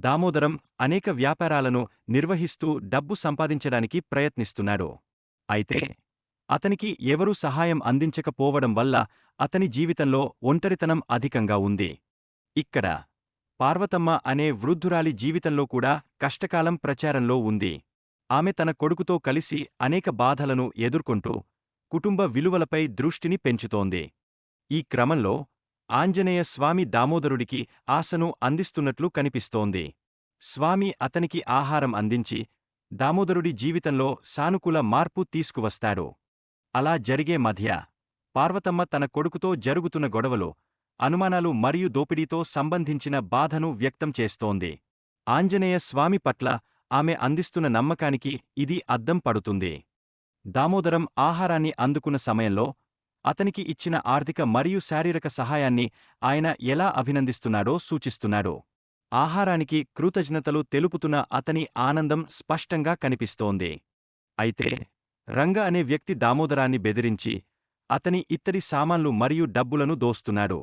దామోదరం అనేక వ్యాపారాలను నిర్వహిస్తూ డబ్బు సంపాదించడానికి ప్రయత్నిస్తున్నాడు. అయితే అతనికి ఎవరూ సహాయం అందించకపోవడం వల్ల అతని జీవితంలో ఒంటరితనం అధికంగా ఉంది. ఇక్కడ పార్వతమ్మ అనే వృద్ధురాలి జీవితంలో కూడా కష్టకాలం ప్రచారంలో ఉంది. ఆమె తన కొడుకుతో కలిసి అనేక బాధలను ఎదుర్కొంటూ కుటుంబ విలువలపై దృష్టిని పెంచుతోంది. ఈ క్రమంలో ఆంజనేయ స్వామి దామోదరుడికి ఆశను అందిస్తున్నట్లు కనిపిస్తోంది. స్వామి అతనికి ఆహారం అందించి దామోదరుడి జీవితంలో సానుకూల మార్పు తీసుకువస్తాడు. అలా జరిగే మధ్య పార్వతమ్మ తన కొడుకుతో జరుగుతున్న గొడవలు, అనుమానాలు మరియు దోపిడీతో సంబంధించిన బాధను వ్యక్తం చేస్తోంది. ఆంజనేయ స్వామి పట్ల ఆమె అందిస్తున్న నమ్మకానికి ఇది అద్దం పడుతుంది. దామోదరం ఆహారాన్ని అందుకున్న సమయంలో అతనికి ఇచ్చిన ఆర్థిక మరియు శారీరక సహాయాన్ని ఆయన ఎలా అభినందిస్తున్నాడో సూచిస్తున్నాడు. ఆహారానికి కృతజ్ఞతలు తెలుపుతున్న అతని ఆనందం స్పష్టంగా కనిపిస్తోంది. అయితే రంగ అనే వ్యక్తి దామోదరాన్ని బెదిరించి అతని ఇత్తడి సామాన్లు మరియు డబ్బులను దోస్తున్నాడు.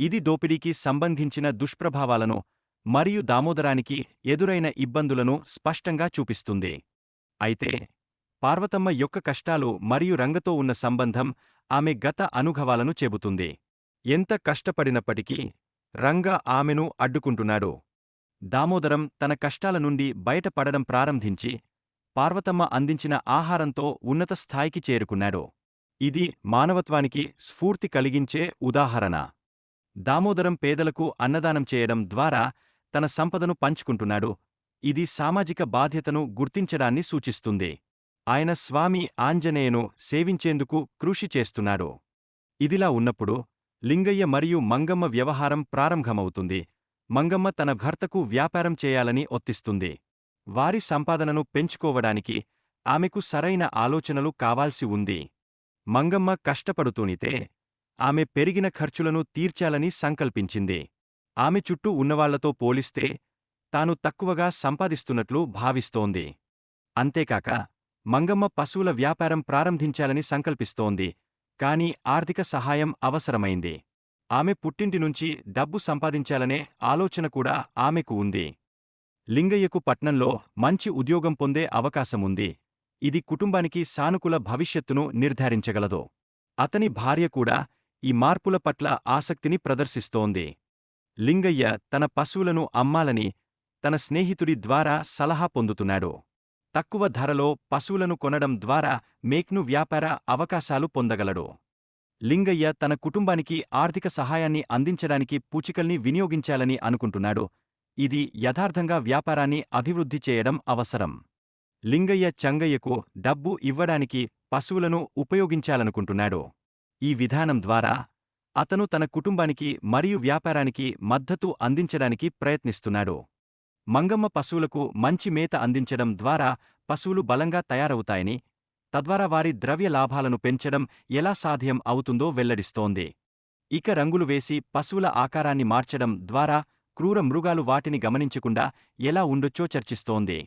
ఇది దోపిడీకి సంబంధించిన దుష్ప్రభావాలను మరియు దామోదరానికి ఎదురైన ఇబ్బందులను స్పష్టంగా చూపిస్తుంది. అయితే పార్వతమ్మ యొక్క కష్టాలు మరియు రంగతో ఉన్న సంబంధం ఆమె గత అనుభవాలను చెబుతుంది. ఎంత కష్టపడినప్పటికీ రంగ ఆమెను అడ్డుకుంటున్నాడు. దామోదరం తన కష్టాల నుండి బయటపడడం ప్రారంభించి పార్వతమ్మ అందించిన ఆహారంతో ఉన్నత స్థాయికి చేరుకున్నాడు. ఇది మానవత్వానికి స్ఫూర్తి కలిగించే ఉదాహరణ. దామోదరం పేదలకు అన్నదానం చేయడం ద్వారా తన సంపదను పంచుకుంటున్నాడు. ఇది సామాజిక బాధ్యతను గుర్తించడాన్ని సూచిస్తుంది. ఆయన స్వామి ఆంజనేయను సేవించేందుకు కృషి చేస్తున్నాడు. ఇదిలా ఉన్నప్పుడు లింగయ్య మరియు మంగమ్మ వ్యవహారం ప్రారంభమవుతుంది. మంగమ్మ తన భర్తకు వ్యాపారం చేయాలని ఒత్తిస్తుంది. వారి సంపాదనను పెంచుకోవడానికి ఆమెకు సరైన ఆలోచనలు కావాల్సి ఉంది. మంగమ్మ కష్టపడుతూనితే ఆమె పెరిగిన ఖర్చులను తీర్చాలని సంకల్పించింది. ఆమె చుట్టూ ఉన్నవాళ్లతో పోలిస్తే తాను తక్కువగా సంపాదిస్తున్నట్లు భావిస్తోంది. అంతేకాక మంగమ్మ పశువుల వ్యాపారం ప్రారంభించాలని సంకల్పిస్తోంది. కాని ఆర్థిక సహాయం అవసరమైంది. ఆమె పుట్టింటి నుంచి డబ్బు సంపాదించాలనే ఆలోచన కూడా ఆమెకు ఉంది. లింగయ్యకు పట్నంలో మంచి ఉద్యోగం పొందే అవకాశముంది. ఇది కుటుంబానికి సానుకూల భవిష్యత్తును నిర్ధారించగలదు. అతని భార్య కూడా ఈ మార్పుల పట్ల ఆసక్తిని ప్రదర్శిస్తోంది. లింగయ్య తన పశువులను అమ్మాలని తన స్నేహితుడి ద్వారా సలహా పొందుతున్నాడు. తక్కువ ధరలో పశువులను కొనడం ద్వారా మేక్ను వ్యాపార అవకాశాలు పొందగలడు. లింగయ్య తన కుటుంబానికి ఆర్థిక సహాయాన్ని అందించడానికి పూచికల్ని వినియోగించాలని అనుకుంటున్నాడు. ఇది యథార్థంగా వ్యాపారాన్ని అభివృద్ధి చేయడం అవసరం. లింగయ్య చంగయ్యకు డబ్బు ఇవ్వడానికి పశువులను ఉపయోగించాలనుకుంటున్నాడు. ఈ విధానం ద్వారా అతను తన కుటుంబానికి మరియు వ్యాపారానికి మద్దతు అందించడానికి ప్రయత్నిస్తున్నాడు. మంగమ్మ పశువులకు మంచి మేత అందించడం ద్వారా పశువులు బలంగా తయారవుతాయని, తద్వారా వారి ద్రవ్య లాభాలను పెంచడం ఎలా సాధ్యం అవుతుందో వెల్లడిస్తోంది. ఇక రంగులు వేసి పశువుల ఆకారాన్ని మార్చడం ద్వారా క్రూర మృగాలు వాటిని గమనించకుండా ఎలా ఉండొచ్చో చర్చిస్తోంది.